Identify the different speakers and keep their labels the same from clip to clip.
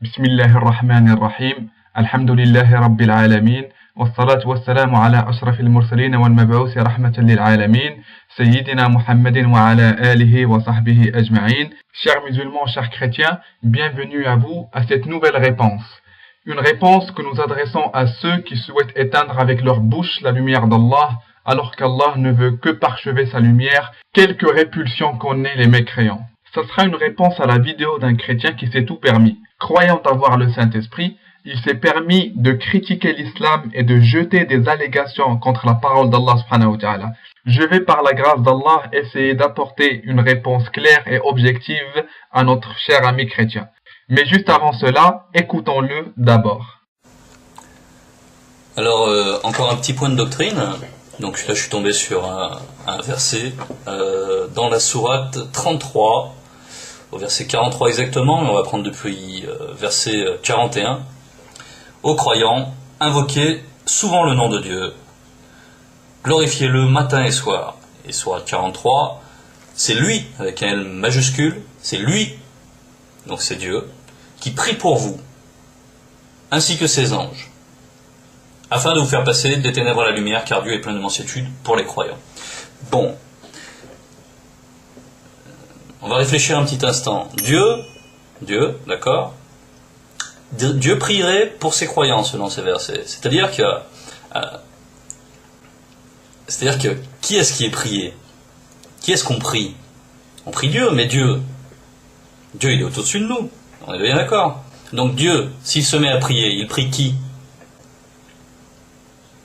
Speaker 1: بسم الله الرحمن الرحيم الحمد لله رب العالمين والصلاة والسلام على أشرف المرسلين والمبعوث رحمة للعالمين سيدنا محمد وعلى آله وصحبه أجمعين. Chers musulmans, chers chrétiens, bienvenue à vous à cette nouvelle réponse. Une réponse que nous adressons à ceux qui souhaitent éteindre avec leur bouche la lumière d'Allah, alors qu'Allah ne veut que parchever sa lumière, quelque répulsion qu'en aient les mécréants. Ce sera une réponse à la vidéo d'un chrétien qui s'est tout permis. Croyant avoir le Saint-Esprit, il s'est permis de critiquer l'islam et de jeter des allégations contre la parole d'Allah subhanahu wa ta'ala. Je vais par la grâce d'Allah essayer d'apporter une réponse claire et objective à notre cher ami chrétien. Mais juste avant cela, écoutons-le d'abord.
Speaker 2: Alors, encore un petit point de doctrine. Donc là, je suis tombé sur un verset dans la sourate 33, au verset 43 exactement, mais on va prendre depuis verset 41. Ô croyants, invoquez souvent le nom de Dieu, glorifiez-le matin et soir. Et sourate 43, c'est lui, avec un L majuscule, c'est lui, donc c'est Dieu, qui prie pour vous, ainsi que ses anges, afin de vous faire passer des ténèbres à la lumière, car Dieu est plein de mansuétude pour les croyants. Bon, on va réfléchir un petit instant. Dieu, d'accord, Dieu prierait pour ses croyants selon ces versets. C'est-à-dire que qui est-ce qui est prié? Qui est-ce qu'on prie? On prie Dieu, mais Dieu il est au-dessus de nous. On est bien d'accord. Donc Dieu, s'il se met à prier, il prie qui?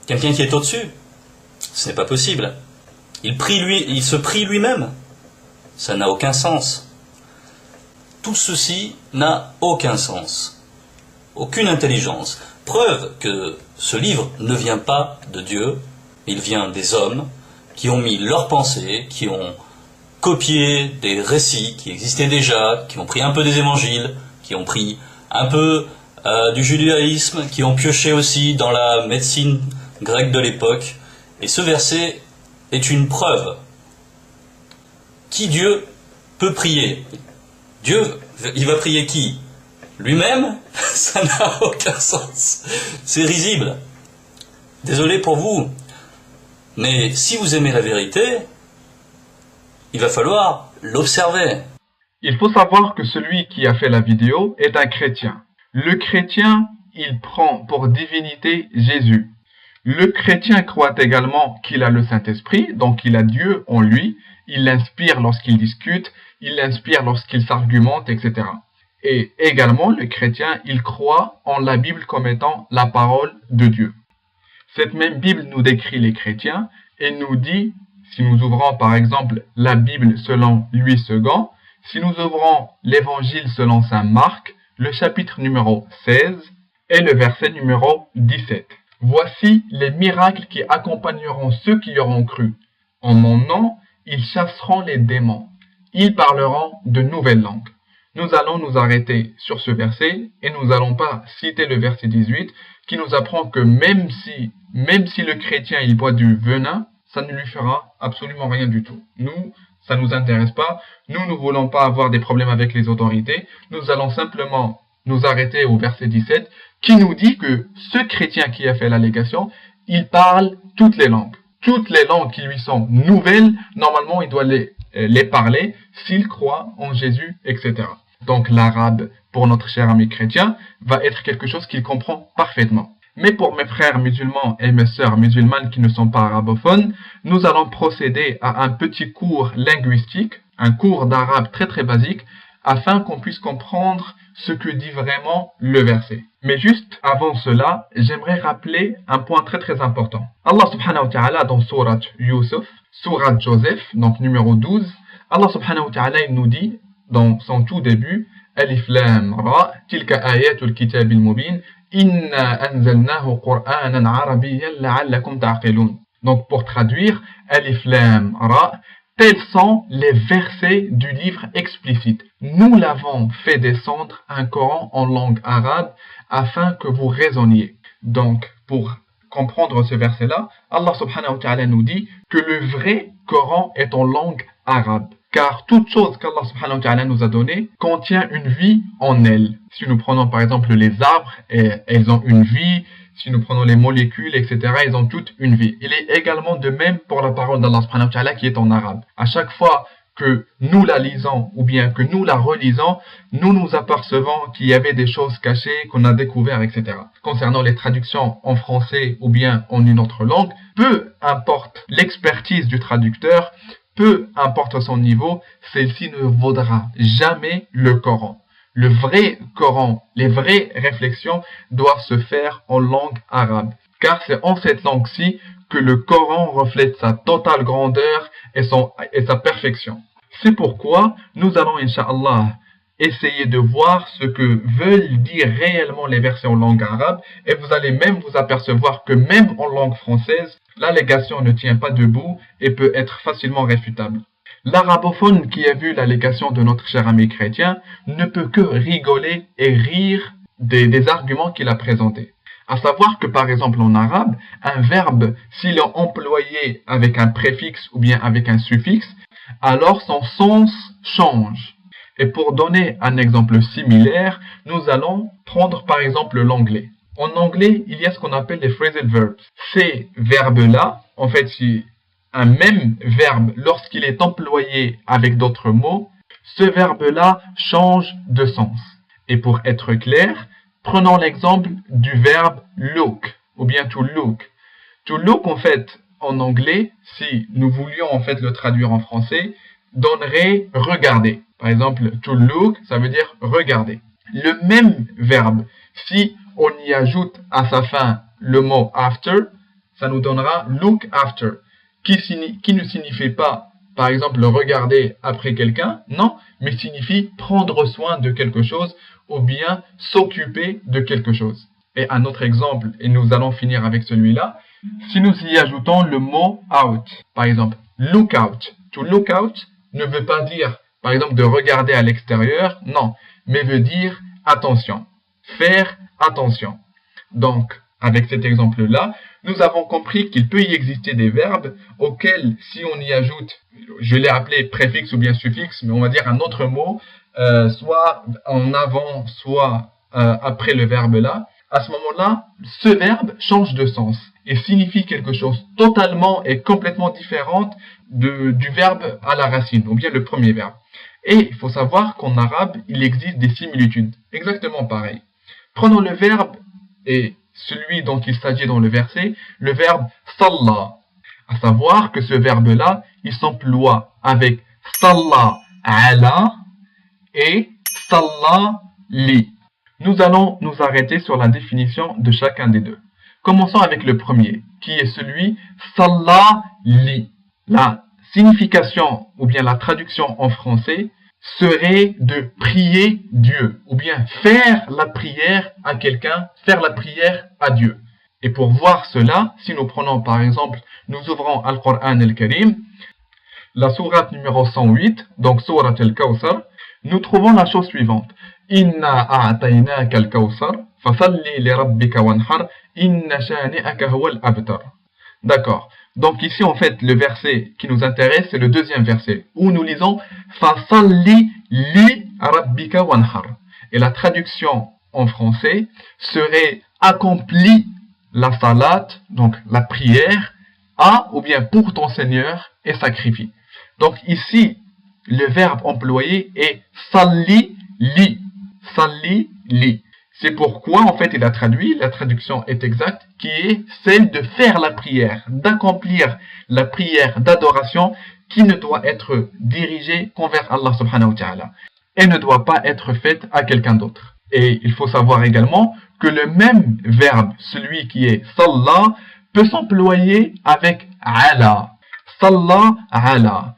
Speaker 2: Quelqu'un qui est au-dessus? Ce n'est pas possible. Il se prie lui-même. Ça n'a aucun sens. Tout ceci n'a aucun sens. Aucune intelligence. Preuve que ce livre ne vient pas de Dieu, il vient des hommes qui ont mis leurs pensées, qui ont copié des récits qui existaient déjà, qui ont pris un peu des évangiles, qui ont pris un peu du judaïsme, qui ont pioché aussi dans la médecine grecque de l'époque. Et ce verset est une preuve. Qui Dieu peut prier? Dieu, il va prier qui? Lui-même? Ça n'a aucun sens. C'est risible. Désolé pour vous. Mais si vous aimez la vérité, il va falloir l'observer.
Speaker 1: Il faut savoir que celui qui a fait la vidéo est un chrétien. Le chrétien, il prend pour divinité Jésus. Le chrétien croit également qu'il a le Saint-Esprit, donc il a Dieu en lui. Il l'inspire lorsqu'il discute, il l'inspire lorsqu'il s'argumente, etc. Et également, le chrétien, il croit en la Bible comme étant la parole de Dieu. Cette même Bible nous décrit les chrétiens et nous dit, si nous ouvrons par exemple la Bible selon Louis II, si nous ouvrons l'Évangile selon saint Marc, le chapitre numéro 16 et le verset numéro 17. Voici les miracles qui accompagneront ceux qui y auront cru. En mon nom, ils chasseront les démons. Ils parleront de nouvelles langues. Nous allons nous arrêter sur ce verset et nous n'allons pas citer le verset 18 qui nous apprend que même si le chrétien il boit du venin, ça ne lui fera absolument rien du tout. Nous, ça ne nous intéresse pas. Nous ne voulons pas avoir des problèmes avec les autorités. Nous allons simplement nous arrêter au verset 17 qui nous dit que ce chrétien qui a fait l'allégation, il parle toutes les langues. Toutes les langues qui lui sont nouvelles, normalement, il doit les parler s'il croit en Jésus, etc. Donc l'arabe, pour notre cher ami chrétien, va être quelque chose qu'il comprend parfaitement. Mais pour mes frères musulmans et mes sœurs musulmanes qui ne sont pas arabophones, nous allons procéder à un petit cours linguistique, un cours d'arabe très très basique, afin qu'on puisse comprendre ce que dit vraiment le verset. Mais juste avant cela, j'aimerais rappeler un point très très important. Allah subhanahu wa ta'ala dans sourate Yusuf, sourate Joseph, donc numéro 12, Allah subhanahu wa ta'ala il nous dit dans son tout début, Alif Lam Ra, tilka ayatul kitabil mubin, inna anzalnahu qur'anan arabiyyan la'allakum ta'qilun. Donc pour traduire, Alif Lam Ra, tels sont les versets du livre explicite. Nous l'avons fait descendre un Coran en langue arabe afin que vous raisonniez. Donc, pour comprendre ce verset-là, Allah subhanahu wa ta'ala nous dit que le vrai Coran est en langue arabe. car toute chose qu'Allah subhanahu wa ta'ala nous a donnée contient une vie en elle. Si nous prenons par exemple les arbres, elles ont une vie. Si nous prenons les molécules, etc., elles ont toutes une vie. Il est également de même pour la parole d'Allah subhanahu wa ta'ala qui est en arabe. À chaque fois que nous la lisons ou bien que nous la relisons, nous nous apercevons qu'il y avait des choses cachées qu'on a découvertes, etc. Concernant les traductions en français ou bien en une autre langue, peu importe l'expertise du traducteur, peu importe son niveau, celle-ci ne vaudra jamais le Coran. Le vrai Coran, les vraies réflexions doivent se faire en langue arabe. Car c'est en cette langue-ci que le Coran reflète sa totale grandeur et sa perfection. C'est pourquoi nous allons, Inch'Allah, essayer de voir ce que veulent dire réellement les versets en langue arabe et vous allez même vous apercevoir que même en langue française, l'allégation ne tient pas debout et peut être facilement réfutable. L'arabophone qui a vu l'allégation de notre cher ami chrétien ne peut que rigoler et rire des arguments qu'il a présentés. À savoir que par exemple en arabe, un verbe, s'il est employé avec un préfixe ou bien avec un suffixe, alors son sens change. Et pour donner un exemple similaire, nous allons prendre par exemple l'anglais. En anglais, il y a ce qu'on appelle les phrasal verbs. Ces verbes-là, en fait, si un même verbe, lorsqu'il est employé avec d'autres mots, ce verbe-là change de sens. Et pour être clair, prenons l'exemple du verbe look, ou bien to look. To look, en fait, en anglais, si nous voulions en fait le traduire en français, donnerait regarder. Par exemple, to look, ça veut dire regarder. Le même verbe, si on y ajoute à sa fin le mot after, ça nous donnera look after, qui ne signifie pas, par exemple, regarder après quelqu'un, non, mais signifie prendre soin de quelque chose ou bien s'occuper de quelque chose. Et un autre exemple, et nous allons finir avec celui-là, si nous y ajoutons le mot out, par exemple, look out. To look out ne veut pas dire, par exemple, de regarder à l'extérieur, non, mais veut dire attention, faire attention. Donc, avec cet exemple-là, nous avons compris qu'il peut y exister des verbes auxquels, si on y ajoute, je l'ai appelé préfixe ou bien suffixe, mais on va dire un autre mot, soit en avant, soit après le verbe-là, à ce moment-là, ce verbe change de sens et signifie quelque chose totalement et complètement différent du verbe à la racine, ou bien le premier verbe. Et il faut savoir qu'en arabe, il existe des similitudes, exactement pareil. Prenons le verbe et celui dont il s'agit dans le verset, le verbe salla. À savoir que ce verbe-là, il s'emploie avec salla ala et salla li. Nous allons nous arrêter sur la définition de chacun des deux. Commençons avec le premier, qui est celui salla li. La signification ou bien la traduction en français serait de prier Dieu, ou bien faire la prière à quelqu'un, faire la prière à Dieu. Et pour voir cela, si nous prenons par exemple, nous ouvrons Al-Qur'an al-Karim, la sourate numéro 108, donc sourate al-Kawthar, nous trouvons la chose suivante. Inna a'tainaka al-Kawthar, fasalli li rabbika wanhar, inna shani'aka huwa al-abtar. D'accord. Donc ici, en fait, le verset qui nous intéresse, c'est le deuxième verset, où nous lisons « Fasalli li rabbika wanhar ». Et la traduction en français serait « Accomplis la salat », donc la prière, à ou bien pour ton Seigneur et sacrifie. Donc ici, le verbe employé est « Salli li ». Salli li. C'est pourquoi, en fait, il a traduit, la traduction est exacte, qui est celle de faire la prière, d'accomplir la prière d'adoration qui ne doit être dirigée qu'envers Allah subhanahu wa ta'ala et ne doit pas être faite à quelqu'un d'autre. Et il faut savoir également que le même verbe, celui qui est salla, peut s'employer avec ala. Salla ala.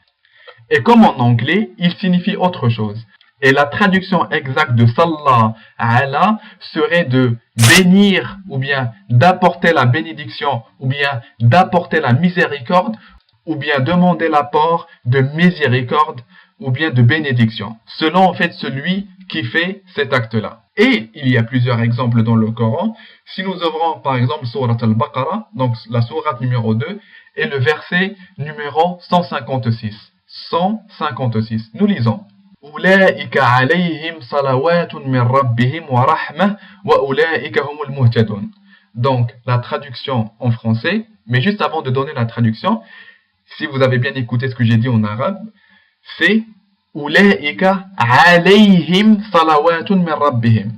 Speaker 1: Et comme en anglais, il signifie autre chose. Et la traduction exacte de Salla ala serait de bénir ou bien d'apporter la bénédiction ou bien d'apporter la miséricorde ou bien demander l'apport de miséricorde ou bien de bénédiction, selon en fait celui qui fait cet acte-là. Et il y a plusieurs exemples dans le Coran. Si nous ouvrons par exemple Sourate al-Baqarah, donc la sourate numéro 2, et le verset numéro 156. 156. Nous lisons. أولئك عليهم صلوات من ربهم ورحمة وأولئك هم المهتدون. Donc, la traduction en français, mais juste avant de donner la traduction, si vous avez bien écouté ce que j'ai dit en arabe, c'est أولئك عليهم صلوات من ربهم.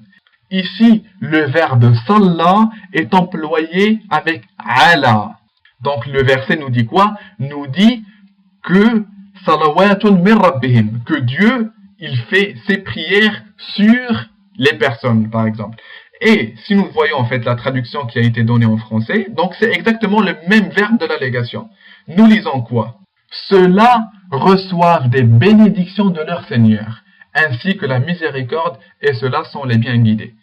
Speaker 1: Ici, le verbe salla est employé avec ala. Donc, le verset nous dit quoi? Nous dit que salawatun min rabbihim, que Dieu, il fait ses prières sur les personnes, par exemple. Et si nous voyons en fait la traduction qui a été donnée en français, donc c'est exactement le même verbe de l'allégation. Nous lisons quoi? Ceux-là reçoivent des bénédictions de leur Seigneur, ainsi que la miséricorde, et ceux-là sont les bien guidés.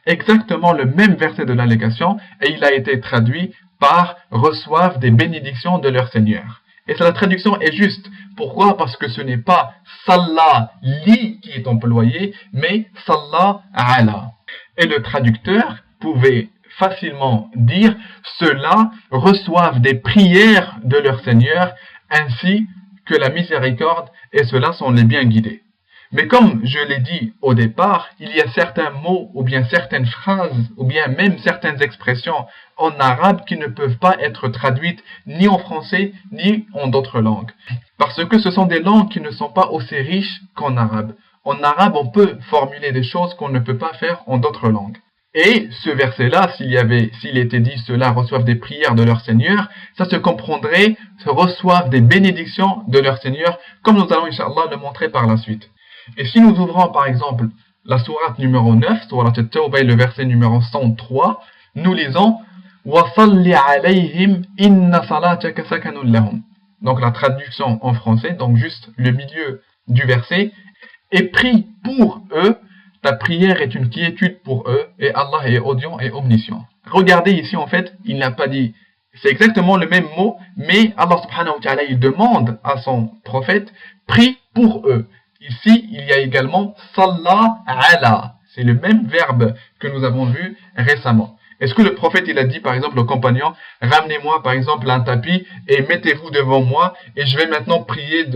Speaker 1: Exactement le même verset de l'allégation, et il a été traduit par reçoivent des bénédictions de leur Seigneur. Et la traduction est juste. Pourquoi? Parce que ce n'est pas Salla li qui est employé, mais Salla ala. Et le traducteur pouvait facilement dire ceux-là reçoivent des prières de leur Seigneur, ainsi que la miséricorde, et ceux-là sont les bien guidés. Mais comme je l'ai dit au départ, il y a certains mots, ou bien certaines phrases, ou bien même certaines expressions en arabe qui ne peuvent pas être traduites ni en français, ni en d'autres langues. Parce que ce sont des langues qui ne sont pas aussi riches qu'en arabe. En arabe, on peut formuler des choses qu'on ne peut pas faire en d'autres langues. Et ce verset-là, s'il était dit « Ceux-là reçoivent des prières de leur Seigneur », ça se comprendrait « reçoivent des bénédictions de leur Seigneur », comme nous allons, Inch'Allah, le montrer par la suite. Et si nous ouvrons par exemple la sourate numéro 9, sourate At-Tawbah, le verset numéro 103, nous lisons وَصَلِّ عَلَيْهِمْ إِنَّ صَلَاتَكَ سَكَنٌ لَهُمْ. Donc la traduction en français, donc juste le milieu du verset, et prie pour eux, ta prière est une quiétude pour eux, et Allah est audient et omniscient. Regardez ici en fait, il n'a pas dit, c'est exactement le même mot, mais Allah subhanahu wa ta'ala, il demande à son prophète, prie pour eux. Ici, il y a également Salla ala. C'est le même verbe que nous avons vu récemment. Est-ce que le prophète, il a dit par exemple aux compagnons, ramenez-moi par exemple un tapis et mettez-vous devant moi et je vais maintenant prier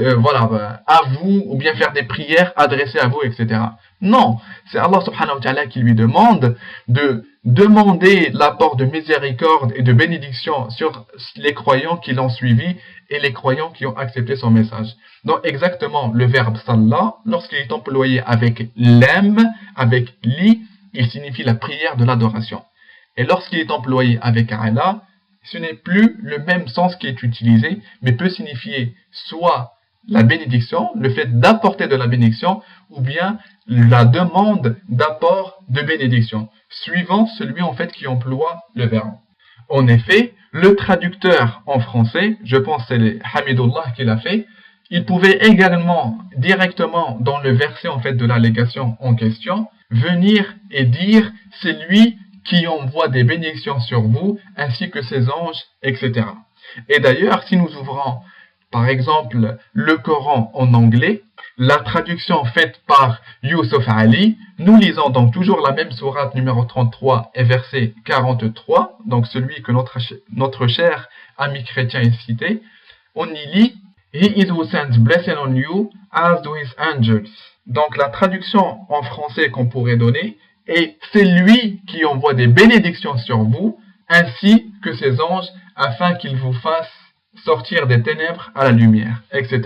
Speaker 1: à vous ou bien faire des prières adressées à vous, etc. Non, c'est Allah subhanahu wa ta'ala qui lui demande de demander l'apport de miséricorde et de bénédiction sur les croyants qui l'ont suivi et les croyants qui ont accepté son message. Donc exactement le verbe salla, lorsqu'il est employé avec l'em, avec li, il signifie la prière de l'adoration. Et lorsqu'il est employé avec ala, ce n'est plus le même sens qui est utilisé, mais peut signifier soit la bénédiction, le fait d'apporter de la bénédiction, ou bien la demande d'apport de bénédiction, suivant celui en fait qui emploie le verbe. En effet, le traducteur en français, je pense que c'est Hamidullah qui l'a fait, il pouvait également directement dans le verset en fait de l'allégation en question, venir et dire c'est lui qui envoie des bénédictions sur vous, ainsi que ses anges, etc. Et d'ailleurs, si nous ouvrons, par exemple, le Coran en anglais, la traduction faite par Yusuf Ali, nous lisons donc toujours la même sourate numéro 33 et verset 43, donc celui que notre cher ami chrétien est cité, on y lit « He is who sends blessing on you, as do his angels ». Donc la traduction en français qu'on pourrait donner, et c'est lui qui envoie des bénédictions sur vous, ainsi que ses anges, afin qu'ils vous fassent sortir des ténèbres à la lumière, etc.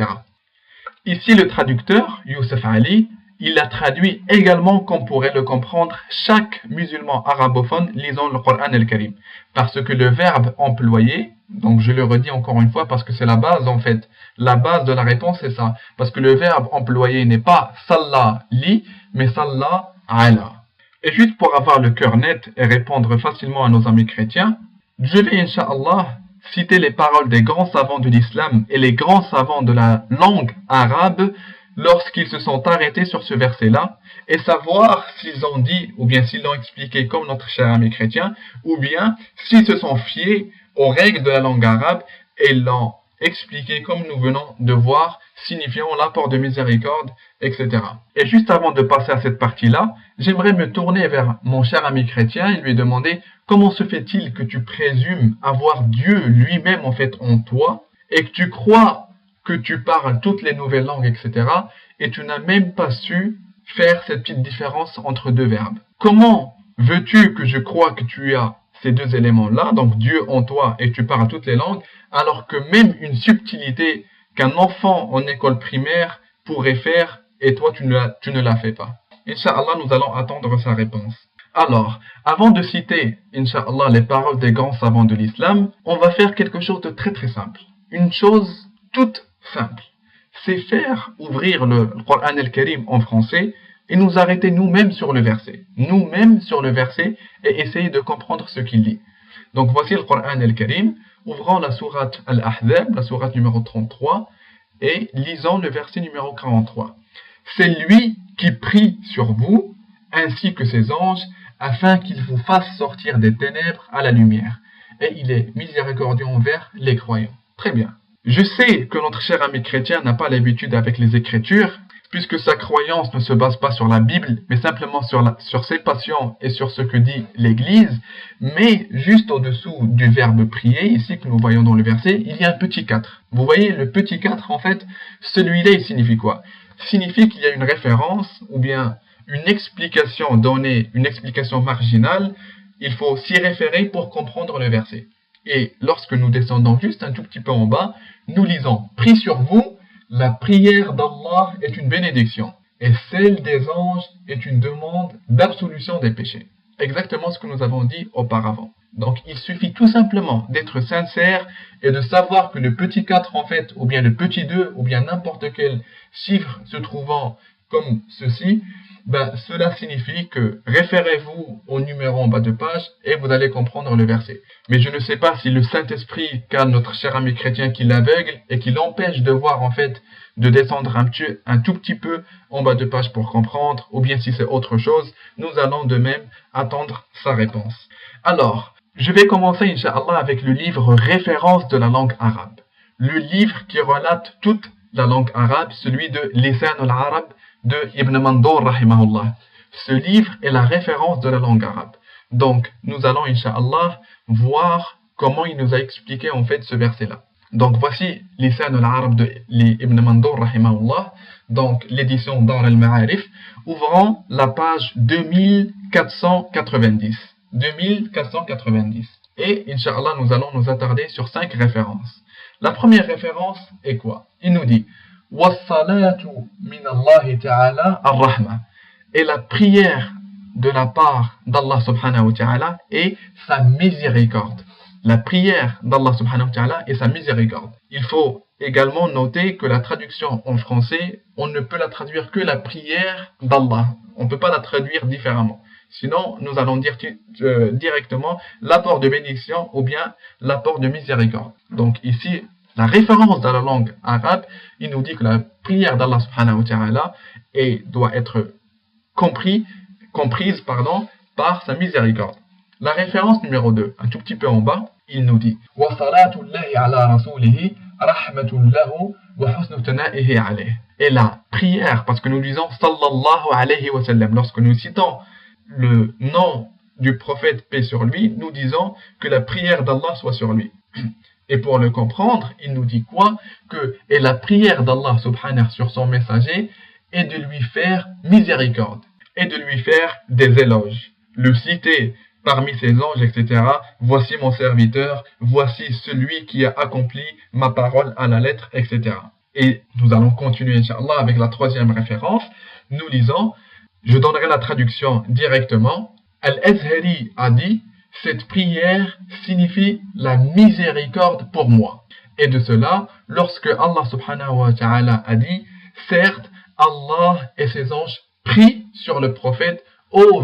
Speaker 1: Ici, le traducteur, Yusuf Ali, il a traduit également comme pourrait le comprendre chaque musulman arabophone lisant le Coran al-Karim. Parce que le verbe employé, donc je le redis encore une fois parce que c'est la base en fait, la base de la réponse c'est ça. Parce que le verbe employé n'est pas salla li, mais salla ala. Et juste pour avoir le cœur net et répondre facilement à nos amis chrétiens, je vais, Inch'Allah, citer les paroles des grands savants de l'islam et les grands savants de la langue arabe lorsqu'ils se sont arrêtés sur ce verset-là, et savoir s'ils ont dit, ou bien s'ils l'ont expliqué comme notre cher ami chrétien, ou bien s'ils se sont fiés aux règles de la langue arabe et l'ont expliqué comme nous venons de voir, signifiant l'apport de miséricorde, etc. Et juste avant de passer à cette partie-là, j'aimerais me tourner vers mon cher ami chrétien et lui demander comment se fait-il que tu présumes avoir Dieu lui-même en fait en toi et que tu crois que tu parles toutes les nouvelles langues, etc. et tu n'as même pas su faire cette petite différence entre deux verbes. Comment veux-tu que je croie que tu as ces deux éléments-là, donc Dieu en toi et tu parles toutes les langues, alors que même une subtilité qu'un enfant en école primaire pourrait faire et toi tu ne la fais pas. Inch'Allah, nous allons attendre sa réponse. Alors, avant de citer, Inch'Allah, les paroles des grands savants de l'islam, on va faire quelque chose de très très simple. Une chose toute simple. C'est faire ouvrir le Coran al-Karim en français et nous arrêter nous-mêmes sur le verset. Nous-mêmes sur le verset et essayer de comprendre ce qu'il dit. Donc voici le Coran al-Karim. Ouvrons la sourate Al-Ahzab, la sourate numéro 33, et lisons le verset numéro 43. C'est lui qui prie sur vous, ainsi que ses anges, afin qu'il vous fasse sortir des ténèbres à la lumière. Et il est miséricordieux envers les croyants. Très bien. Je sais que notre cher ami chrétien n'a pas l'habitude avec les Écritures, puisque sa croyance ne se base pas sur la Bible, mais simplement sur ses passions et sur ce que dit l'Église. Mais juste au-dessous du verbe prier, ici que nous voyons dans le verset, il y a un petit 4. Vous voyez, le petit 4, en fait, celui-là, il signifie quoi? Il signifie qu'il y a une référence, ou bien une explication donnée, une explication marginale. Il faut s'y référer pour comprendre le verset. Et lorsque nous descendons juste un tout petit peu en bas, nous lisons « Prie sur vous ». La prière d'Allah est une bénédiction et celle des anges est une demande d'absolution des péchés. Exactement ce que nous avons dit auparavant. Donc il suffit tout simplement d'être sincère et de savoir que le petit 4 en fait, ou bien le petit 2, ou bien n'importe quel chiffre se trouvant comme ceci, cela signifie que référez-vous au numéro en bas de page et vous allez comprendre le verset. Mais je ne sais pas si le Saint-Esprit qu'a notre cher ami chrétien qui l'aveugle et qui l'empêche de voir en fait, de descendre un tout petit peu en bas de page pour comprendre, ou bien si c'est autre chose, nous allons de même attendre sa réponse. Alors, je vais commencer Inch'Allah avec le livre référence de la langue arabe. Le livre qui relate toute la langue arabe, celui de Lisan al-Arab, de Ibn Mandour rahimahullah. Ce livre est la référence de la langue arabe. Donc, nous allons, Inch'Allah, voir comment il nous a expliqué en fait ce verset-là. Donc, voici Lisan al-Arab de Ibn Mandour rahimahullah, donc l'édition Dar al-Ma'arif. Ouvrons la page 2490. 2490. Et, Inch'Allah, nous allons nous attarder sur 5 références. La première référence est quoi? Il nous dit وَالصَّلَاةُ مِنَ اللَّهِ تَعَالَى الرَّحْمَةِ. Et la prière de la part d'Allah subhanahu wa ta'ala est sa miséricorde. La prière d'Allah subhanahu wa ta'ala est sa miséricorde. Il faut également noter que la traduction en français, on ne peut la traduire que la prière d'Allah. On ne peut pas la traduire différemment. Sinon, nous allons dire directement l'apport de bénédiction ou bien l'apport de miséricorde. Donc ici, la référence dans la langue arabe, il nous dit que la prière d'Allah subhanahu wa ta'ala doit être comprise par sa miséricorde. La référence numéro 2, un tout petit peu en bas, il nous dit وَصَلَاةُ اللَّهِ عَلَى رَسُولِهِ رَحْمَةٌ لَهُ وَحُسْنُ ثَنَائِهِ عَلَيْهِ. Et la prière, parce que nous disons sallallahu alayhi wa sallam, lorsque nous citons le nom du prophète paix sur lui, nous disons que la prière d'Allah soit sur lui. Et pour le comprendre, il nous dit quoi? Et la prière d'Allah subhanahu sur son messager est de lui faire miséricorde et de lui faire des éloges. Le citer parmi ses anges, etc. Voici mon serviteur, voici celui qui a accompli ma parole à la lettre, etc. Et nous allons continuer, Inch'Allah, avec la troisième référence. Nous lisons, je donnerai la traduction directement. Al-Azhari a dit, cette prière signifie la miséricorde pour moi. Et de cela, lorsque Allah subhanahu wa ta'ala a dit, certes, Allah et ses anges prient sur le prophète, ô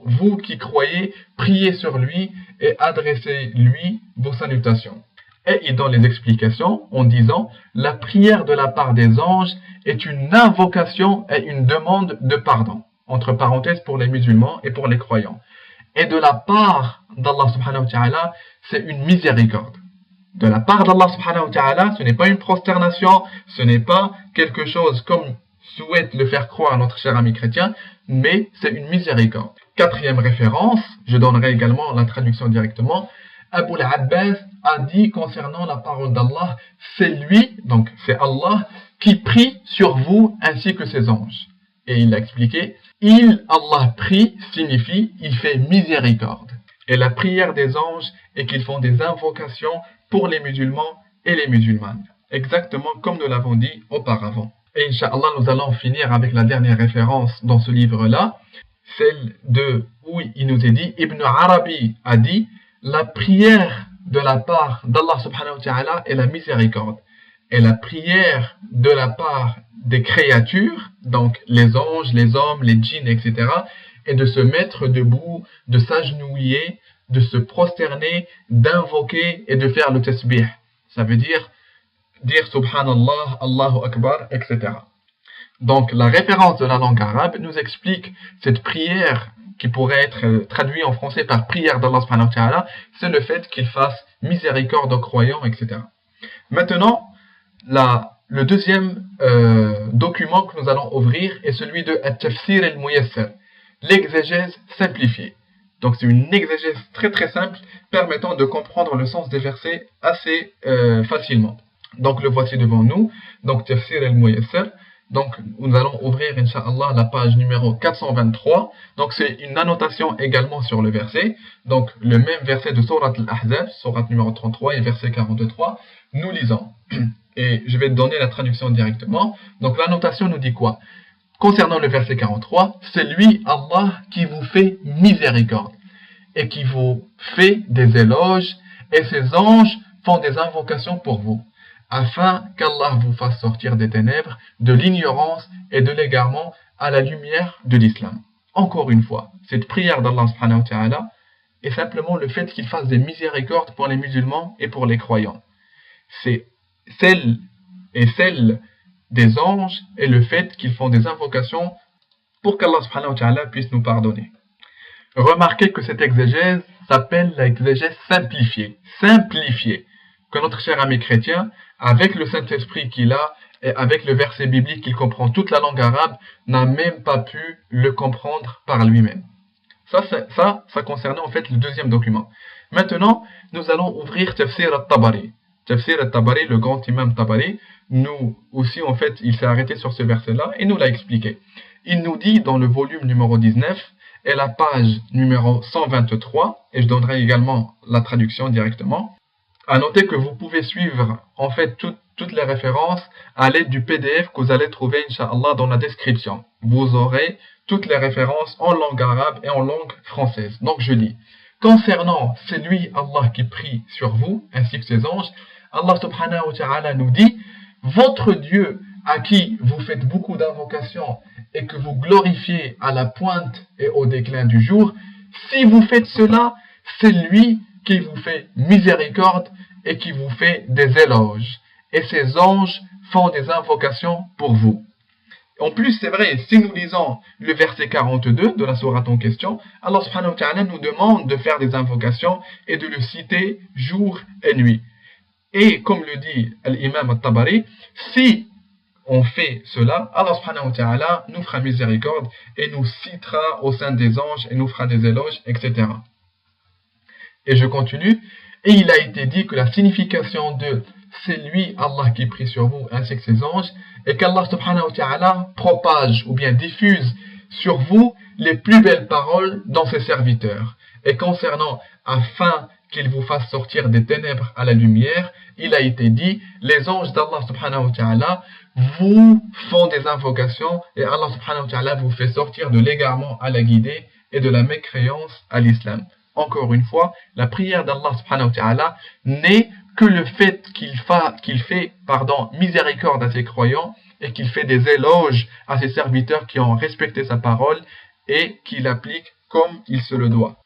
Speaker 1: vous qui croyez, priez sur lui et adressez-lui vos salutations. Et il donne les explications en disant, la prière de la part des anges est une invocation et une demande de pardon, entre parenthèses pour les musulmans et pour les croyants. Et de la part d'Allah subhanahu wa ta'ala, c'est une miséricorde. De la part d'Allah subhanahu wa ta'ala, ce n'est pas une prosternation, ce n'est pas quelque chose comme souhaite le faire croire notre cher ami chrétien, mais c'est une miséricorde. Quatrième référence, je donnerai également la traduction directement. Abu al-Abbas a dit concernant la parole d'Allah, c'est lui, donc c'est Allah, qui prie sur vous ainsi que ses anges. Et il a expliqué, Allah prie signifie, il fait miséricorde. Et la prière des anges est qu'ils font des invocations pour les musulmans et les musulmanes. Exactement comme nous l'avons dit auparavant. Et Inch'Allah, nous allons finir avec la dernière référence dans ce livre-là, celle où il nous est dit, Ibn Arabi a dit, la prière de la part d'Allah subhanahu wa ta'ala est la miséricorde. Et la prière de la part des créatures, donc les anges, les hommes, les djinns, etc., est de se mettre debout, de s'agenouiller, de se prosterner, d'invoquer et de faire le tasbih. Ça veut dire Subhanallah, Allahu Akbar, etc. Donc la référence de la langue arabe nous explique cette prière qui pourrait être traduite en français par prière d'Allah subhanahu wa ta'ala, c'est le fait qu'il fasse miséricorde aux croyants, etc. Maintenant, le deuxième document que nous allons ouvrir est celui de At-Tafsir al-Muyassar, l'exégèse simplifiée. Donc c'est une exégèse très très simple permettant de comprendre le sens des versets assez facilement. Donc le voici devant nous, donc Tafsir al-Muyassar. Donc nous allons ouvrir Inch'Allah la page numéro 423. Donc c'est une annotation également sur le verset. Donc le même verset de Surat al-Ahzab, Surat numéro 33 et verset 43. Nous lisons. Et je vais donner la traduction directement. Donc l'annotation nous dit quoi? Concernant le verset 43, c'est lui, Allah, qui vous fait miséricorde et qui vous fait des éloges et ses anges font des invocations pour vous, afin qu'Allah vous fasse sortir des ténèbres, de l'ignorance et de l'égarement à la lumière de l'islam. Encore une fois, cette prière d'Allah subhanahu wa ta'ala est simplement le fait qu'il fasse des miséricordes pour les musulmans et pour les croyants. C'est celle des anges et le fait qu'ils font des invocations pour qu'Allah subhanahu wa ta'ala puisse nous pardonner. Remarquez que cette exégèse s'appelle l'exégèse simplifiée. Simplifiée. Que notre cher ami chrétien, avec le Saint-Esprit qu'il a et avec le verset biblique qu'il comprend toute la langue arabe, n'a même pas pu le comprendre par lui-même. Ça concernait en fait le deuxième document. Maintenant, nous allons ouvrir Tafsir al-Tabari. Tafsir al-Tabari, le grand imam Tabari, nous aussi en fait, il s'est arrêté sur ce verset-là et nous l'a expliqué. Il nous dit dans le volume numéro 19 et la page numéro 123, et je donnerai également la traduction directement. À noter que vous pouvez suivre en fait toutes les références à l'aide du PDF que vous allez trouver Inch'Allah dans la description. Vous aurez toutes les références en langue arabe et en langue française. Donc je dis, concernant celui Allah qui prie sur vous, ainsi que ses anges, Allah subhanahu wa ta'ala nous dit, votre Dieu à qui vous faites beaucoup d'invocations et que vous glorifiez à la pointe et au déclin du jour, si vous faites cela, c'est lui qui vous fait miséricorde et qui vous fait des éloges. Et ses anges font des invocations pour vous. En plus, c'est vrai, si nous lisons le verset 42 de la sourate en question, Allah subhanahu wa ta'ala nous demande de faire des invocations et de le citer jour et nuit. Et comme le dit l'imam al-Tabari, si on fait cela, Allah subhanahu wa ta'ala nous fera miséricorde et nous citera au sein des anges et nous fera des éloges, etc. Et je continue. Et il a été dit que la signification de c'est lui, Allah, qui prie sur vous ainsi que ses anges, et qu'Allah subhanahu wa ta'ala propage ou bien diffuse sur vous les plus belles paroles dans ses serviteurs. Et concernant, afin qu'il vous fasse sortir des ténèbres à la lumière, il a été dit, les anges d'Allah subhanahu wa ta'ala vous font des invocations et Allah subhanahu wa ta'ala vous fait sortir de l'égarement à la guidée et de la mécréance à l'islam. Encore une fois, la prière d'Allah subhanahu wa ta'ala n'est que le fait qu'il fait miséricorde à ses croyants et qu'il fait des éloges à ses serviteurs qui ont respecté sa parole et qui l'appliquent comme il se le doit.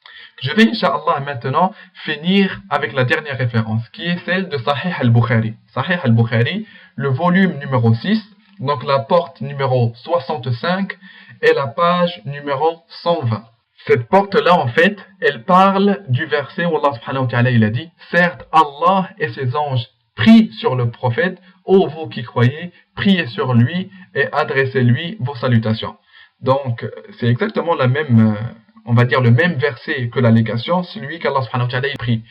Speaker 1: Je vais, Inch'Allah, maintenant finir avec la dernière référence, qui est celle de Sahih al-Bukhari. Sahih al-Bukhari, le volume numéro 6, donc la porte numéro 65 et la page numéro 120. Cette porte-là, en fait, elle parle du verset où Allah subhanahu wa ta'ala, il a dit, certes, Allah et ses anges prient sur le prophète, ô vous qui croyez, priez sur lui et adressez-lui vos salutations. Donc, c'est exactement la même, on va dire le même verset que l'allégation, celui qu'Allah subhanahu wa ta'ala prie.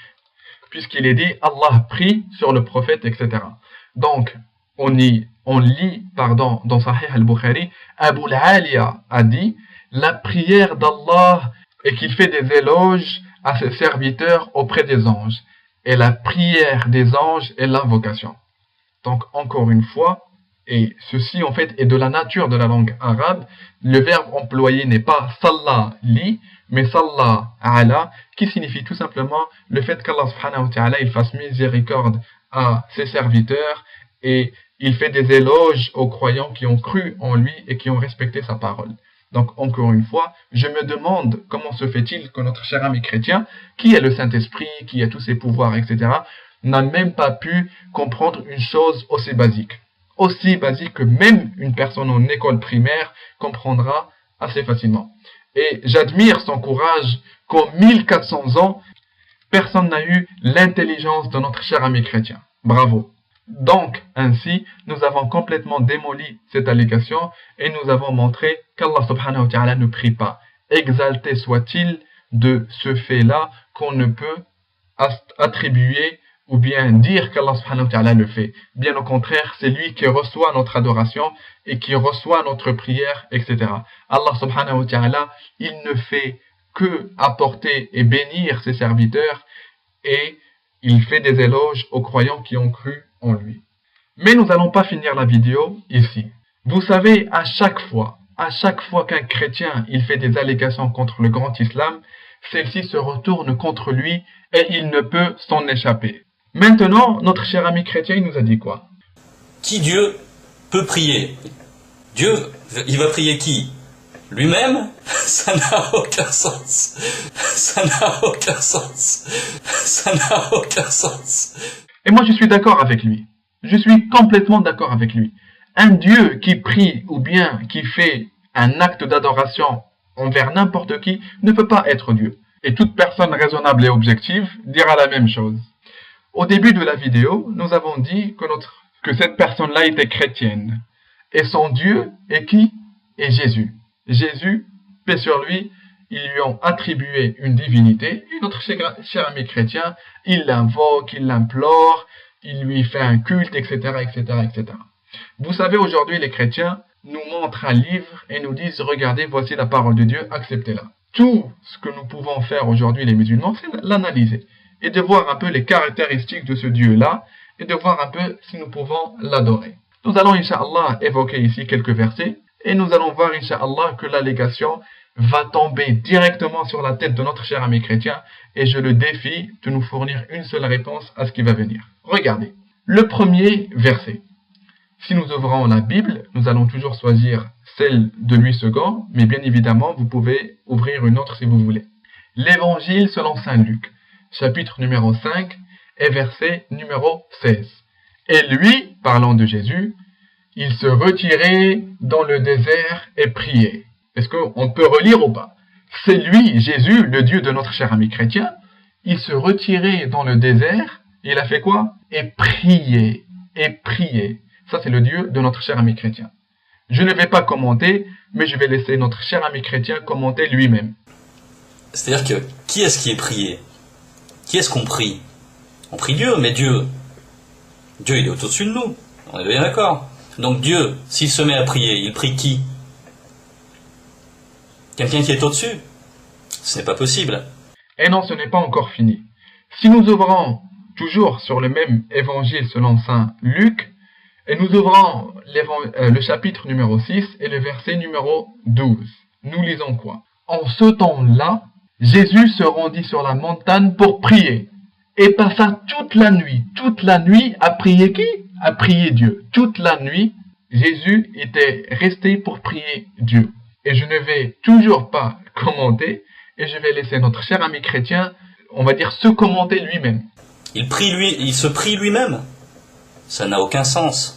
Speaker 1: puisqu'il est dit Allah prie sur le prophète, etc. Donc, on lit dans Sahih al-Bukhari, Abu al-Aliya a dit la prière d'Allah et qu'il fait des éloges à ses serviteurs auprès des anges. Et la prière des anges est l'invocation. Donc, encore une fois, et ceci en fait est de la nature de la langue arabe, le verbe employé n'est pas salla li, mais salla ala, qui signifie tout simplement le fait qu'Allah subhanahu wa ta'ala il fasse miséricorde à ses serviteurs et il fait des éloges aux croyants qui ont cru en lui et qui ont respecté sa parole. Donc, encore une fois, je me demande comment se fait-il que notre cher ami chrétien, qui est le Saint-Esprit, qui a tous ses pouvoirs, etc., n'a même pas pu comprendre une chose aussi basique. Aussi basique que même une personne en école primaire comprendra assez facilement. Et j'admire son courage qu'en 1400 ans, personne n'a eu l'intelligence de notre cher ami chrétien. Bravo. Donc, ainsi, nous avons complètement démoli cette allégation et nous avons montré qu'Allah subhanahu wa ta'ala ne prie pas. Exalté soit-il de ce fait-là qu'on ne peut attribuer ou bien dire qu'Allah subhanahu wa ta'ala le fait. Bien au contraire, c'est lui qui reçoit notre adoration et qui reçoit notre prière, etc. Allah subhanahu wa ta'ala, il ne fait que apporter et bénir ses serviteurs et il fait des éloges aux croyants qui ont cru en lui. Mais nous n'allons pas finir la vidéo ici. Vous savez, à chaque fois qu'un chrétien il fait des allégations contre le grand islam, celle-ci se retourne contre lui et il ne peut s'en échapper. Maintenant, notre cher ami chrétien, il nous a dit quoi?
Speaker 2: Qui Dieu peut prier? Dieu, il va prier qui? Lui-même? Ça n'a aucun sens. Ça n'a aucun sens. Ça n'a aucun sens.
Speaker 1: Et moi, je suis d'accord avec lui. Je suis complètement d'accord avec lui. Un Dieu qui prie ou bien qui fait un acte d'adoration envers n'importe qui ne peut pas être Dieu. Et toute personne raisonnable et objective dira la même chose. Au début de la vidéo, nous avons dit que cette personne-là était chrétienne. Et son Dieu est qui? Est Jésus. Jésus, paix sur lui, ils lui ont attribué une divinité. Et notre cher ami chrétien, il l'invoque, il l'implore, il lui fait un culte, etc., etc., etc. Vous savez, aujourd'hui, les chrétiens nous montrent un livre et nous disent, regardez, voici la parole de Dieu, acceptez-la. Tout ce que nous pouvons faire aujourd'hui, les musulmans, c'est l'analyser et de voir un peu les caractéristiques de ce Dieu-là et de voir un peu si nous pouvons l'adorer. Nous allons, Inch'Allah, évoquer ici quelques versets et nous allons voir, Inch'Allah, que l'allégation va tomber directement sur la tête de notre cher ami chrétien et je le défie de nous fournir une seule réponse à ce qui va venir. Regardez, le premier verset. Si nous ouvrons la Bible, nous allons toujours choisir celle de Louis II, mais bien évidemment, vous pouvez ouvrir une autre si vous voulez. L'Évangile selon Saint Luc, chapitre numéro 5 et verset numéro 16. Et lui, parlant de Jésus, il se retirait dans le désert et priait. Est-ce qu'on peut relire ou pas? C'est lui, Jésus, le Dieu de notre cher ami chrétien, il se retirait dans le désert, et il a fait quoi? Et priait, et priait. Ça, c'est le Dieu de notre cher ami chrétien. Je ne vais pas commenter, mais je vais laisser notre cher ami chrétien commenter lui-même.
Speaker 2: C'est-à-dire que, qui est-ce qui est prié? Qui est-ce qu'on prie? On prie Dieu, mais Dieu, il est au-dessus de nous. On est bien d'accord. Donc Dieu, s'il se met à prier, il prie qui? Quelqu'un qui est au-dessus? Ce n'est pas possible.
Speaker 1: Et non, ce n'est pas encore fini. Si nous ouvrons toujours sur le même évangile selon saint Luc, et nous ouvrons le chapitre numéro 6 et le verset numéro 12. Nous lisons quoi? En ce temps-là, Jésus se rendit sur la montagne pour prier et passa toute la nuit à prier qui? À prier Dieu. Toute la nuit, Jésus était resté pour prier Dieu. Et je ne vais toujours pas commenter et je vais laisser notre cher ami chrétien, on va dire, se commenter lui-même.
Speaker 2: Il se prie lui-même. Ça n'a aucun sens.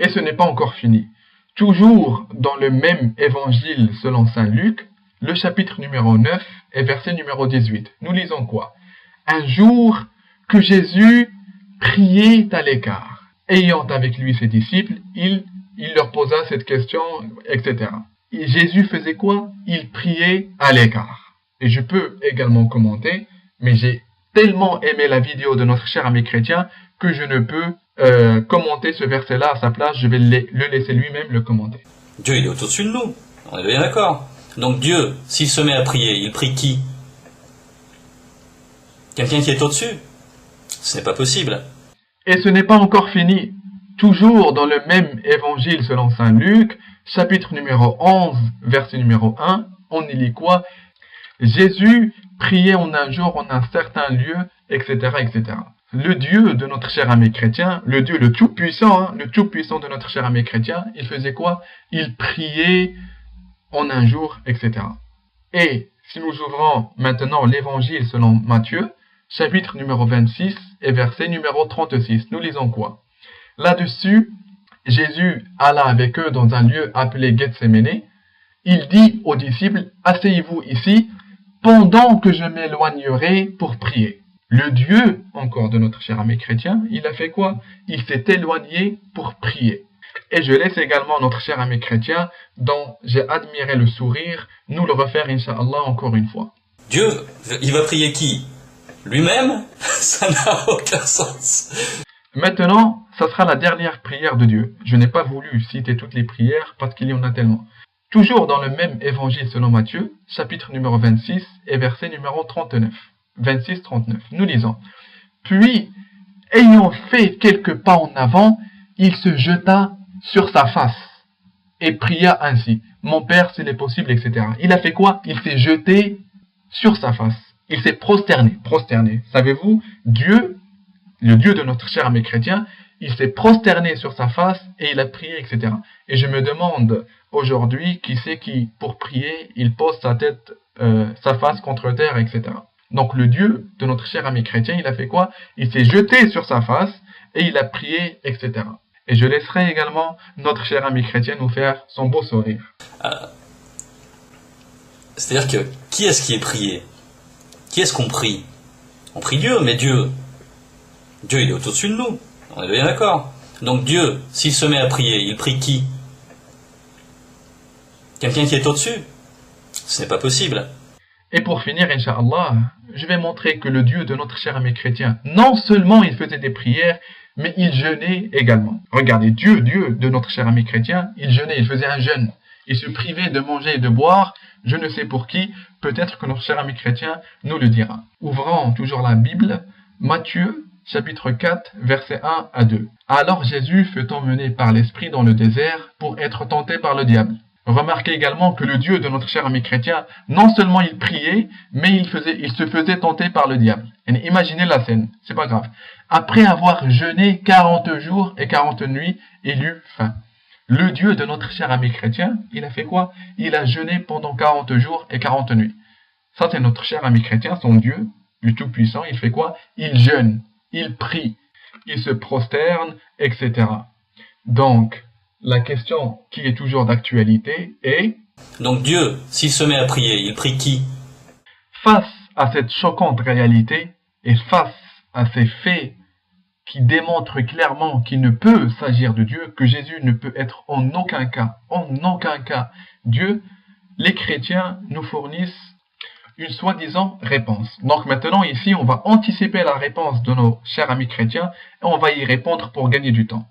Speaker 1: Et ce n'est pas encore fini. Toujours dans le même évangile selon saint Luc, le chapitre numéro 9 et verset numéro 18. Nous lisons quoi? Un jour que Jésus priait à l'écart. Ayant avec lui ses disciples, il leur posa cette question, etc. Et Jésus faisait quoi? Il priait à l'écart. Et je peux également commenter, mais j'ai tellement aimé la vidéo de notre cher ami chrétien que je ne peux commenter ce verset-là à sa place, je vais le laisser lui-même le commenter.
Speaker 2: Dieu, il est au-dessus de nous. On est bien d'accord. Donc Dieu, s'il se met à prier, il prie qui? Quelqu'un qui est au-dessus? Ce n'est pas possible.
Speaker 1: Et ce n'est pas encore fini. Toujours dans le même évangile selon saint Luc, chapitre numéro 11, verset numéro 1, on y lit quoi? Jésus priait en un jour en un certain lieu, etc., etc. Le Dieu de notre cher ami chrétien, le Dieu le tout-puissant, le tout-puissant de notre cher ami chrétien, il faisait quoi? Il priait en un jour, etc. Et si nous ouvrons maintenant l'évangile selon Matthieu, chapitre numéro 26 et verset numéro 36, nous lisons quoi? Là-dessus, Jésus alla avec eux dans un lieu appelé Gethsémane. Il dit aux disciples, « Asseyez-vous ici, pendant que je m'éloignerai pour prier. » Le Dieu, encore de notre cher ami chrétien, il a fait quoi? Il s'est éloigné pour prier. Et je laisse également notre cher ami chrétien, dont j'ai admiré le sourire, nous le refaire, Inch'Allah, encore une fois.
Speaker 2: Dieu, il va prier qui? Lui-même? Ça n'a aucun sens.
Speaker 1: Maintenant, ça sera la dernière prière de Dieu. Je n'ai pas voulu citer toutes les prières parce qu'il y en a tellement. Toujours dans le même évangile selon Matthieu, chapitre numéro 26 et verset numéro 39. 26-39. Nous lisons. Puis, ayant fait quelques pas en avant, il se jeta sur sa face et pria ainsi. Mon Père, s'il est possible, etc. Il a fait quoi? Il s'est jeté sur sa face. Il s'est prosterné. Prosterné. Savez-vous, Dieu, le Dieu de notre cher ami chrétien, il s'est prosterné sur sa face et il a prié, etc. Et je me demande aujourd'hui qui c'est qui, pour prier, il pose sa tête, sa face contre terre, etc. Donc le Dieu de notre cher ami chrétien, il a fait quoi? Il s'est jeté sur sa face et il a prié, etc. Et je laisserai également notre cher ami chrétien nous faire son beau sourire.
Speaker 2: C'est-à-dire que, qui est-ce qui est prié? Qui est-ce qu'on prie? On prie Dieu, mais Dieu, il est au-dessus de nous. On est bien d'accord. Donc Dieu, s'il se met à prier, il prie qui? Quelqu'un qui est au-dessus? Ce n'est pas possible.
Speaker 1: Et pour finir, Inch'Allah, je vais montrer que le Dieu de notre cher ami chrétien, non seulement il faisait des prières, mais il jeûnait également. Regardez, Dieu de notre cher ami chrétien, il jeûnait, il faisait un jeûne. Il se privait de manger et de boire, je ne sais pour qui, peut-être que notre cher ami chrétien nous le dira. Ouvrons toujours la Bible, Matthieu, chapitre 4, versets 1 à 2. Alors Jésus fut emmené par l'Esprit dans le désert pour être tenté par le diable. Remarquez également que le Dieu de notre cher ami chrétien, non seulement il priait, mais il se faisait tenter par le diable. Et imaginez la scène, c'est pas grave. Après avoir jeûné 40 jours et 40 nuits, il eut faim. Le Dieu de notre cher ami chrétien, il a fait quoi? Il a jeûné pendant 40 jours et 40 nuits. Ça, c'est notre cher ami chrétien, son Dieu, le Tout-Puissant, il fait quoi? Il jeûne, il prie, il se prosterne, etc. Donc, la question qui est toujours d'actualité est...
Speaker 2: Donc Dieu, s'il se met à prier, il prie qui?
Speaker 1: Face à cette choquante réalité et face à ces faits qui démontrent clairement qu'il ne peut s'agir de Dieu, que Jésus ne peut être en aucun cas Dieu, les chrétiens nous fournissent une soi-disant réponse. Donc maintenant ici, on va anticiper la réponse de nos chers amis chrétiens et on va y répondre pour gagner du temps.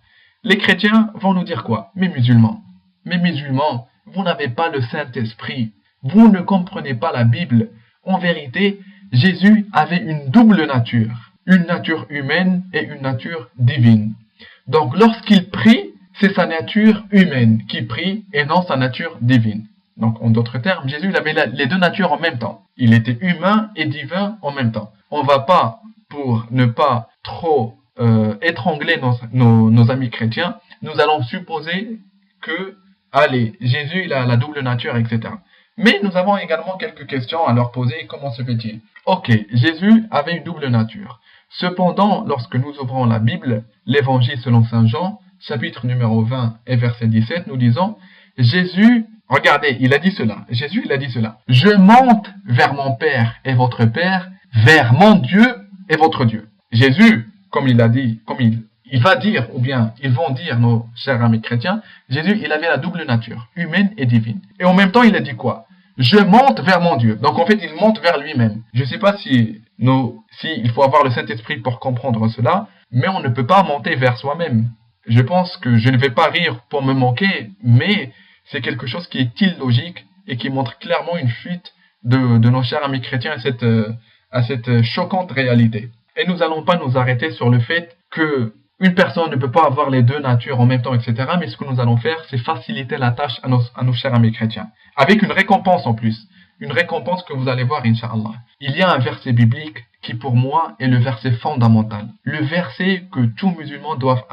Speaker 1: Les chrétiens vont nous dire quoi? Mes musulmans, vous n'avez pas le Saint-Esprit, vous ne comprenez pas la Bible. En vérité, Jésus avait une double nature, une nature humaine et une nature divine. Donc lorsqu'il prie, c'est sa nature humaine qui prie et non sa nature divine. Donc en d'autres termes, Jésus il avait les deux natures en même temps. Il était humain et divin en même temps. On ne va pas, pour ne pas trop étrangler nos amis chrétiens, nous allons supposer que, allez, Jésus il a la double nature, etc. Mais nous avons également quelques questions à leur poser. Comment se fait-il? Ok, Jésus avait une double nature. Cependant, lorsque nous ouvrons la Bible, l'évangile selon saint Jean, chapitre numéro 20 et verset 17, nous disons, Jésus, regardez, il a dit cela, Jésus il a dit cela, je monte vers mon Père et votre Père, vers mon Dieu et votre Dieu. Jésus, comme il a dit, comme il va dire, ou bien ils vont dire, nos chers amis chrétiens, Jésus, il avait la double nature, humaine et divine. Et en même temps, il a dit quoi? Je monte vers mon Dieu. Donc en fait, il monte vers lui-même. Je ne sais pas si il faut avoir le Saint-Esprit pour comprendre cela, mais on ne peut pas monter vers soi-même. Je pense que je ne vais pas rire pour me moquer, mais c'est quelque chose qui est illogique et qui montre clairement une fuite de nos chers amis chrétiens à cette choquante réalité. Et nous n'allons pas nous arrêter sur le fait que une personne ne peut pas avoir les deux natures en même temps, etc. Mais ce que nous allons faire, c'est faciliter la tâche à nos chers amis chrétiens. Avec une récompense en plus. Une récompense que vous allez voir, Inch'Allah. Il y a un verset biblique qui pour moi est le verset fondamental. Le verset que tout musulman doit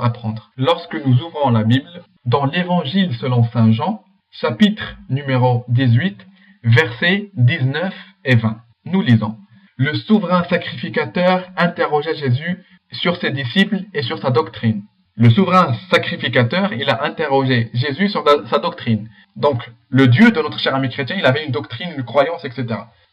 Speaker 1: apprendre. Lorsque nous ouvrons la Bible, dans l'Évangile selon Saint Jean, chapitre numéro 18, versets 19 et 20. Nous lisons. Le souverain sacrificateur interrogeait Jésus sur ses disciples et sur sa doctrine. Le souverain sacrificateur, il a interrogé Jésus sur sa doctrine. Donc, le Dieu de notre cher ami chrétien, il avait une doctrine, une croyance, etc.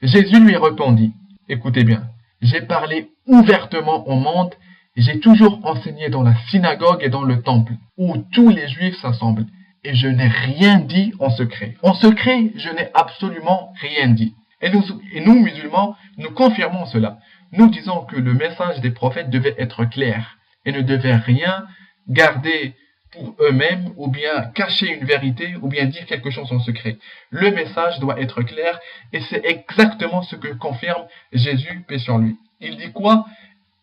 Speaker 1: Jésus lui répondit, écoutez bien, j'ai parlé ouvertement au monde, j'ai toujours enseigné dans la synagogue et dans le temple, où tous les juifs s'assemblent, et je n'ai rien dit en secret. En secret, je n'ai absolument rien dit. Et nous, musulmans, nous confirmons cela. Nous disons que le message des prophètes devait être clair et ne devait rien garder pour eux-mêmes ou bien cacher une vérité ou bien dire quelque chose en secret. Le message doit être clair et c'est exactement ce que confirme Jésus, paix sur lui. Il dit quoi?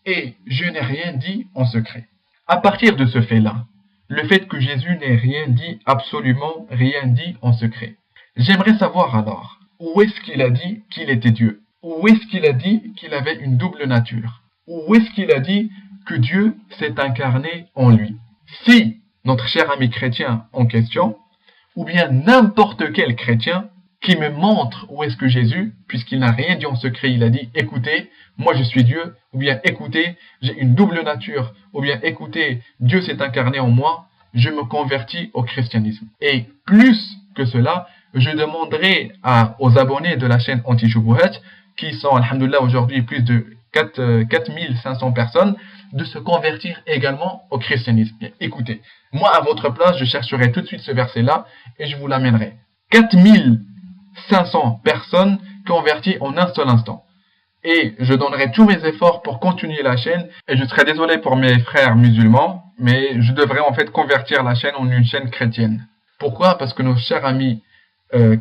Speaker 1: Et je n'ai rien dit en secret. À partir de ce fait-là, le fait que Jésus n'ait rien dit, absolument rien dit en secret. J'aimerais savoir alors, où est-ce qu'il a dit qu'il était Dieu? Où est-ce qu'il a dit qu'il avait une double nature? Où est-ce qu'il a dit que Dieu s'est incarné en lui? Si notre cher ami chrétien en question, ou bien n'importe quel chrétien qui me montre où est-ce que Jésus, puisqu'il n'a rien dit en secret, il a dit, écoutez, moi je suis Dieu, ou bien écoutez, j'ai une double nature, ou bien écoutez, Dieu s'est incarné en moi, je me convertis au christianisme. Et plus que cela, je demanderai aux abonnés de la chaîne Anti-Shubuhat, qui sont, alhamdoulilah, aujourd'hui plus de 4500 personnes, de se convertir également au christianisme. Et écoutez, moi à votre place, je chercherai tout de suite ce verset-là et je vous l'amènerai. 4500 personnes converties en un seul instant. Et je donnerai tous mes efforts pour continuer la chaîne. Et je serai désolé pour mes frères musulmans, mais je devrais en fait convertir la chaîne en une chaîne chrétienne. Pourquoi? Parce que nos chers amis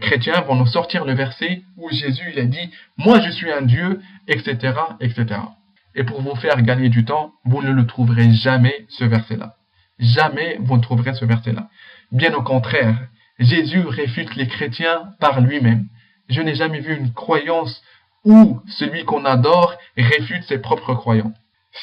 Speaker 1: chrétiens vont nous sortir le verset où Jésus il a dit « Moi je suis un Dieu », etc., etc. Et pour vous faire gagner du temps, vous ne le trouverez jamais ce verset-là. Jamais vous ne trouverez ce verset-là. Bien au contraire, Jésus réfute les chrétiens par lui-même. Je n'ai jamais vu une croyance où celui qu'on adore réfute ses propres croyants.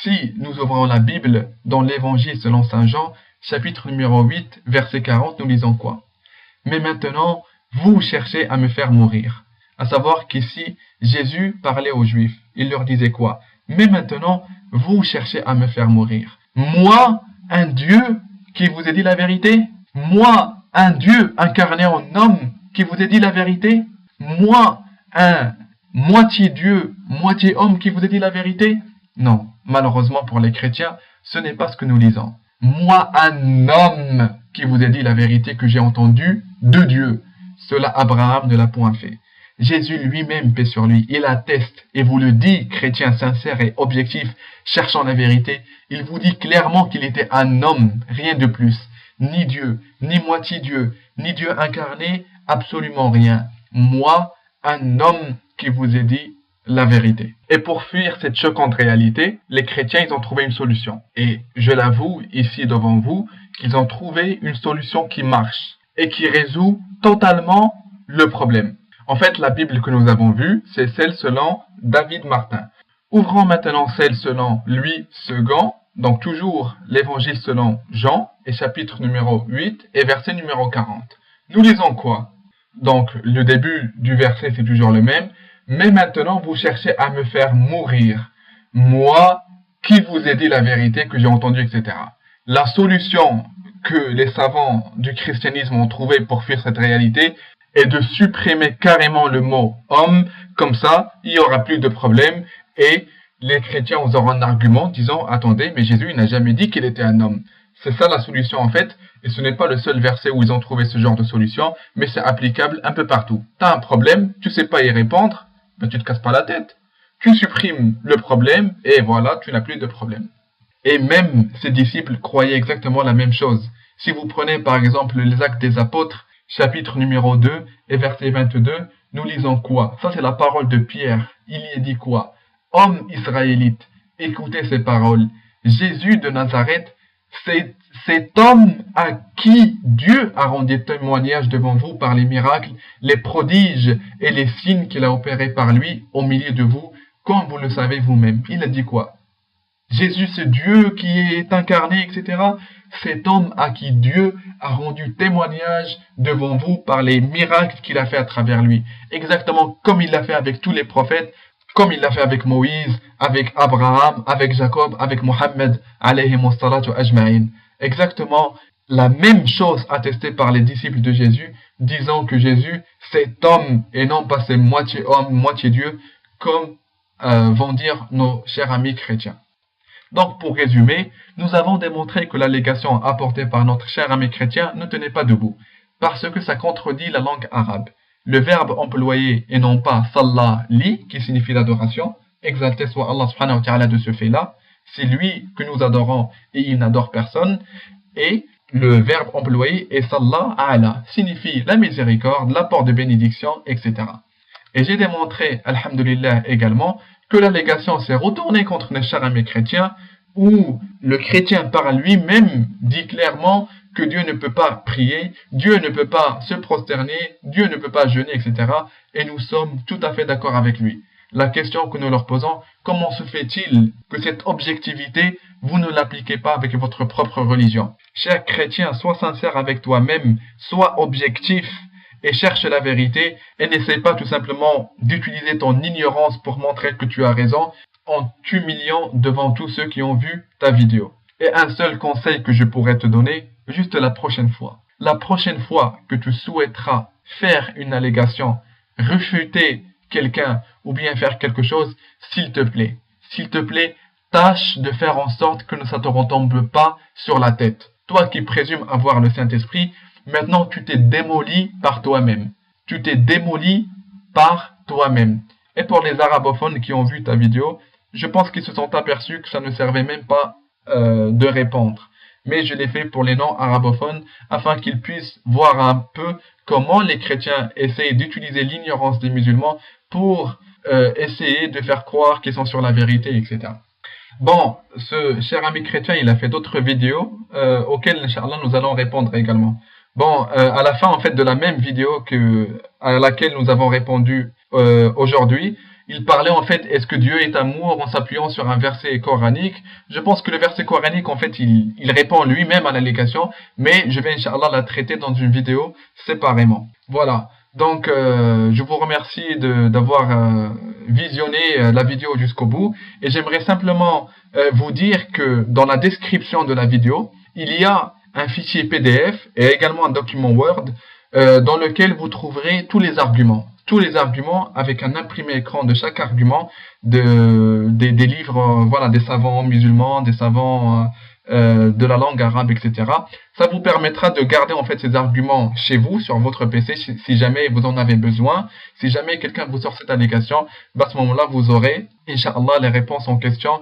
Speaker 1: Si nous ouvrons la Bible dans l'Évangile selon Saint Jean, chapitre numéro 8, verset 40, nous lisons quoi? « Mais maintenant, vous cherchez à me faire mourir. » À savoir qu'ici, Jésus parlait aux Juifs. Il leur disait quoi? Mais maintenant, vous cherchez à me faire mourir. Moi, un Dieu qui vous ait dit la vérité? Moi, un Dieu incarné en homme qui vous ait dit la vérité? Moi, un moitié Dieu, moitié homme qui vous ait dit la vérité? Non, malheureusement pour les chrétiens, ce n'est pas ce que nous lisons. Moi, un homme qui vous ait dit la vérité que j'ai entendue de Dieu. Cela, Abraham ne l'a point fait. Jésus lui-même, paix sur lui, il atteste et vous le dit, chrétien sincère et objectif, cherchant la vérité, il vous dit clairement qu'il était un homme, rien de plus, ni Dieu, ni moitié Dieu, ni Dieu incarné, absolument rien. Moi, un homme qui vous ai dit la vérité. Et pour fuir cette choquante réalité, les chrétiens, ils ont trouvé une solution. Et je l'avoue ici devant vous, qu'ils ont trouvé une solution qui marche et qui résout totalement le problème. En fait, la Bible que nous avons vue, c'est celle selon David Martin. Ouvrons maintenant celle selon Louis II, donc toujours l'évangile selon Jean, et chapitre numéro 8 et verset numéro 40. Nous lisons quoi? Donc, le début du verset, c'est toujours le même. Mais maintenant, vous cherchez à me faire mourir. Moi, qui vous ai dit la vérité que j'ai entendue, etc. La solution que les savants du christianisme ont trouvée pour fuir cette réalité est de supprimer carrément le mot homme. Comme ça, il n'y aura plus de problème et les chrétiens auront un argument disant « Attendez, mais Jésus il n'a jamais dit qu'il était un homme ». C'est ça la solution en fait, et ce n'est pas le seul verset où ils ont trouvé ce genre de solution, mais c'est applicable un peu partout. Tu as un problème, tu sais pas y répondre, ben tu te casses pas la tête. tu supprimes le problème et voilà, tu n'as plus de problème. Et même ses disciples croyaient exactement la même chose. Si vous prenez par exemple les Actes des Apôtres, chapitre numéro 2 et verset 22, nous lisons quoi? Ça c'est la parole de Pierre. Il y est dit quoi? Hommes israélites, écoutez ces paroles. Jésus de Nazareth, c'est cet homme à qui Dieu a rendu témoignage devant vous par les miracles, les prodiges et les signes qu'il a opérés par lui au milieu de vous, comme vous le savez vous-même. Il a dit quoi? Jésus, c'est Dieu qui est incarné, etc. Cet homme à qui Dieu a rendu témoignage devant vous par les miracles qu'il a fait à travers lui. Exactement comme il l'a fait avec tous les prophètes, comme il l'a fait avec Moïse, avec Abraham, avec Jacob, avec Mohammed, alayhi salatu ajma'in. Exactement la même chose attestée par les disciples de Jésus, disant que Jésus, c'est homme et non pas c'est moitié homme, moitié Dieu, comme vont dire nos chers amis chrétiens. Donc, pour résumer, nous avons démontré que l'allégation apportée par notre cher ami chrétien ne tenait pas debout, parce que ça contredit la langue arabe. Le verbe employé et non pas Salla li, qui signifie l'adoration, exalté soit Allah subhanahu wa ta'ala de ce fait-là, c'est lui que nous adorons et il n'adore personne, et le verbe employé est Salla ala, signifie la miséricorde, l'apport de bénédiction, etc. Et j'ai démontré, alhamdulillah également, que l'allégation s'est retournée contre nos chers amis chrétiens, où le chrétien par lui-même dit clairement que Dieu ne peut pas prier, Dieu ne peut pas se prosterner, Dieu ne peut pas jeûner, etc. Et nous sommes tout à fait d'accord avec lui. La question que nous leur posons, comment se fait-il que cette objectivité, vous ne l'appliquez pas avec votre propre religion? Cher chrétien, sois sincère avec toi-même, sois objectif, et cherche la vérité et n'essaie pas tout simplement d'utiliser ton ignorance pour montrer que tu as raison en t'humiliant devant tous ceux qui ont vu ta vidéo. Et un seul conseil que je pourrais te donner, juste la prochaine fois. La prochaine fois que tu souhaiteras faire une allégation, refuter quelqu'un ou bien faire quelque chose, s'il te plaît, tâche de faire en sorte que ça ne te retombe pas sur la tête. Toi qui présumes avoir le Saint-Esprit, maintenant, tu t'es démoli par toi-même. Tu t'es démoli par toi-même. Et pour les arabophones qui ont vu ta vidéo, je pense qu'ils se sont aperçus que ça ne servait même pas de répondre. Mais je l'ai fait pour les non-arabophones afin qu'ils puissent voir un peu comment les chrétiens essayent d'utiliser l'ignorance des musulmans pour essayer de faire croire qu'ils sont sur la vérité, etc. Bon, ce cher ami chrétien, il a fait d'autres vidéos auxquelles, Inch'Allah, nous allons répondre également. Bon, à la fin en fait de la même vidéo à laquelle nous avons répondu aujourd'hui, il parlait en fait est-ce que Dieu est amour en s'appuyant sur un verset coranique. Je pense que le verset coranique en fait il répond lui-même à l'allégation, mais je vais Inch'Allah la traiter dans une vidéo séparément. Voilà, donc je vous remercie d'avoir visionné la vidéo jusqu'au bout et j'aimerais simplement vous dire que dans la description de la vidéo, il y a un fichier PDF et également un document Word dans lequel vous trouverez tous les arguments avec un imprimé écran de chaque argument des livres, voilà, des savants musulmans, des savants de la langue arabe, etc. Ça vous permettra de garder en fait ces arguments chez vous, sur votre PC, si jamais vous en avez besoin. Si jamais quelqu'un vous sort cette allégation, à ce moment-là, vous aurez, Inch'Allah, les réponses en question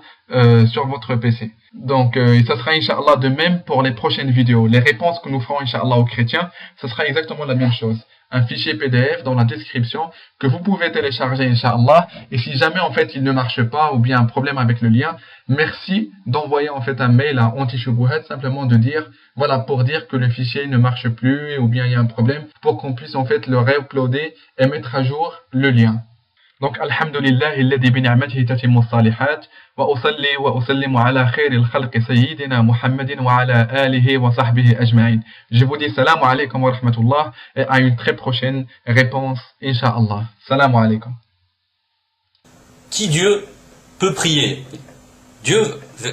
Speaker 1: sur votre PC. Donc, et ça sera, Inch'Allah, de même pour les prochaines vidéos. Les réponses que nous ferons, Inch'Allah, aux chrétiens, ce sera exactement la même chose. Un fichier PDF dans la description que vous pouvez télécharger, Inch'Allah. Et si jamais, en fait, il ne marche pas ou bien un problème avec le lien, merci d'envoyer, en fait, un mail à Anti-Shubuhat, simplement de dire, voilà, pour dire que le fichier ne marche plus ou bien il y a un problème, pour qu'on puisse, en fait, le réuploader et mettre à jour le lien. Donc, alhamdulillah, alladhi bi ni'matihi tatimmu as-salihat, wa usalli wa usallimu ala khairil khalqi sayyidina Muhammadin wa ala alihi wa sahbihi ajma'in. Je vous dis salam alaykum wa rahmatullah et à une très prochaine réponse, Inch'Allah. Salam alaykum.
Speaker 2: Qui Dieu peut prier? Dieu,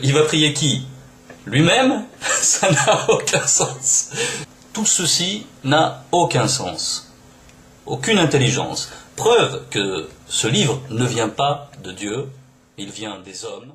Speaker 2: il va prier qui? Lui-même? Ça n'a aucun sens. Tout ceci n'a aucun sens. Aucune intelligence. Preuve que ce livre ne vient pas de Dieu, il vient des hommes.